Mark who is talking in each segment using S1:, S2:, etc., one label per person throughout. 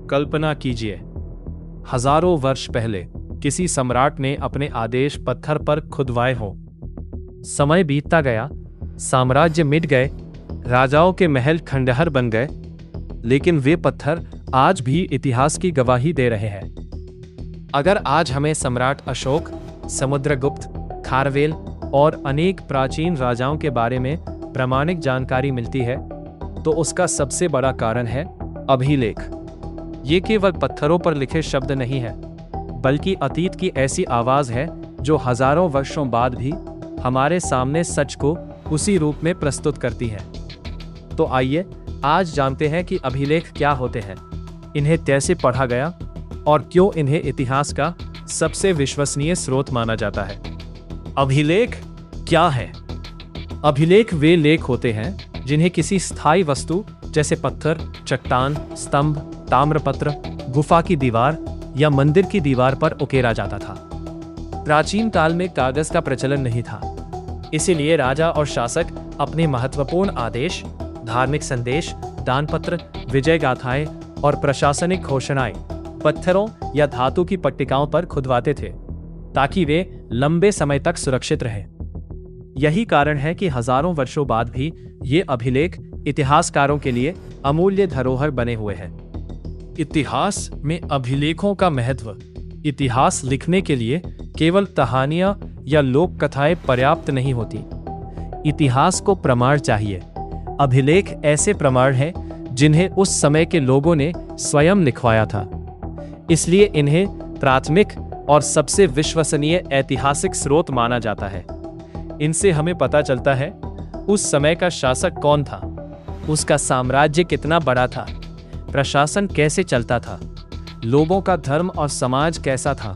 S1: कल्पना कीजिए, हजारों वर्ष पहले किसी सम्राट ने अपने आदेश पत्थर पर खुदवाए हों। समय बीतता गया, साम्राज्य मिट गए, राजाओं के महल खंडहर बन गए, लेकिन वे पत्थर आज भी इतिहास की गवाही दे रहे हैं। अगर आज हमें सम्राट अशोक, समुद्रगुप्त, खारवेल और अनेक प्राचीन राजाओं के बारे में प्रामाणिक जानकारी मिलती है, तो उसका सबसे बड़ा कारण है अभिलेख। ये केवल पत्थरों पर लिखे शब्द नहीं है, बल्कि अतीत की ऐसी आवाज है जो हजारों वर्षों बाद भी हमारे सामने सच को उसी रूप में प्रस्तुत करती है। तो आइए आज जानते हैं कि अभिलेख क्या होते हैं, इन्हें कैसे पढ़ा गया और क्यों इन्हें इतिहास का सबसे विश्वसनीय स्रोत माना जाता है। अभिलेख क्या है? अभिलेख वे लेख होते हैं जिन्हें किसी स्थायी वस्तु जैसे पत्थर, चट्टान, स्तंभ, ताम्रपत्र, गुफा की दीवार या मंदिर की दीवार पर उकेरा जाता था। प्राचीन काल में कागज का प्रचलन नहीं था, इसीलिए राजा और शासक अपने महत्वपूर्ण आदेश, धार्मिक संदेश, दानपत्र, विजय गाथाएं और प्रशासनिक घोषणाएं पत्थरों या धातु की पट्टिकाओं पर खुदवाते थे, ताकि वे लंबे समय तक सुरक्षित रहें। यही कारण है कि हजारों वर्षों बाद भी ये अभिलेख इतिहासकारों के लिए अमूल्य धरोहर बने हुए हैं। इतिहास में अभिलेखों का महत्व। इतिहास लिखने के लिए केवल कहानियां या लोक कथाएं पर्याप्त नहीं होती। इतिहास को प्रमाण चाहिए। अभिलेख ऐसे प्रमाण हैं जिन्हें उस समय के लोगों ने स्वयं लिखवाया था, इसलिए इन्हें प्राथमिक और सबसे विश्वसनीय ऐतिहासिक स्रोत माना जाता है। इनसे हमें पता चलता है उस समय का शासक कौन था, उसका साम्राज्य कितना बड़ा था, प्रशासन कैसे चलता था, लोगों का धर्म और समाज कैसा था,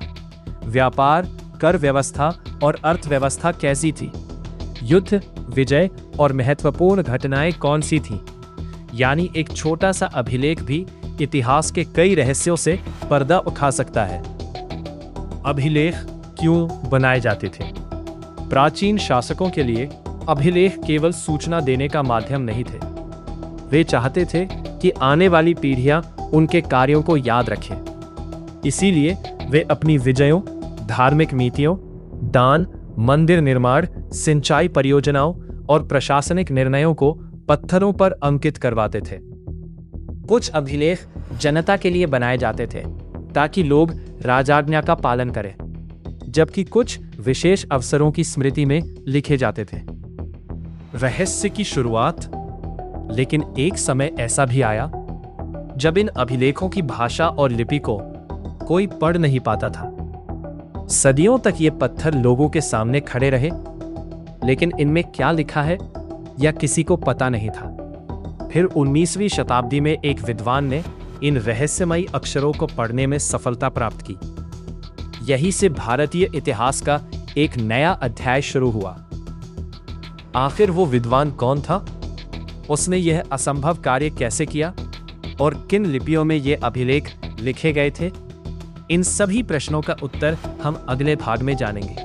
S1: व्यापार, कर व्यवस्था और अर्थव्यवस्था कैसी थी, युद्ध, विजय और महत्वपूर्ण घटनाएं कौन सी थीं। यानी एक छोटा सा अभिलेख भी इतिहास के कई रहस्यों से पर्दा उठा सकता है। अभिलेख क्यों बनाए जाते थे? प्राचीन शासकों के लिए अभिलेख केवल सूचना देने का माध्यम नहीं थे। वे चाहते थे कि आने वाली पीढ़ियां उनके कार्यों को याद रखें। इसीलिए वे अपनी विजयों, धार्मिक नीतियों, दान, मंदिर निर्माण, सिंचाई परियोजनाओं और प्रशासनिक निर्णयों को पत्थरों पर अंकित करवाते थे। कुछ अभिलेख जनता के लिए बनाए जाते थे ताकि लोग राजाज्ञा का पालन करें, जबकि कुछ विशेष अवसरों की स्मृति में लिखे जाते थे। रहस्य की शुरुआत। लेकिन एक समय ऐसा भी आया जब इन अभिलेखों की भाषा और लिपि को कोई पढ़ नहीं पाता था। सदियों तक ये पत्थर लोगों के सामने खड़े रहे, लेकिन इनमें क्या लिखा है या किसी को पता नहीं था। फिर 19वीं शताब्दी में एक विद्वान ने इन रहस्यमयी अक्षरों को पढ़ने में सफलता प्राप्त की। यहीं से भारतीय इतिहास का एक नया अध्याय शुरू हुआ। आखिर वो विद्वान कौन था? उसने यह असंभव कार्य कैसे किया और किन लिपियों में ये अभिलेख लिखे गए थे? इन सभी प्रश्नों का उत्तर हम अगले भाग में जानेंगे।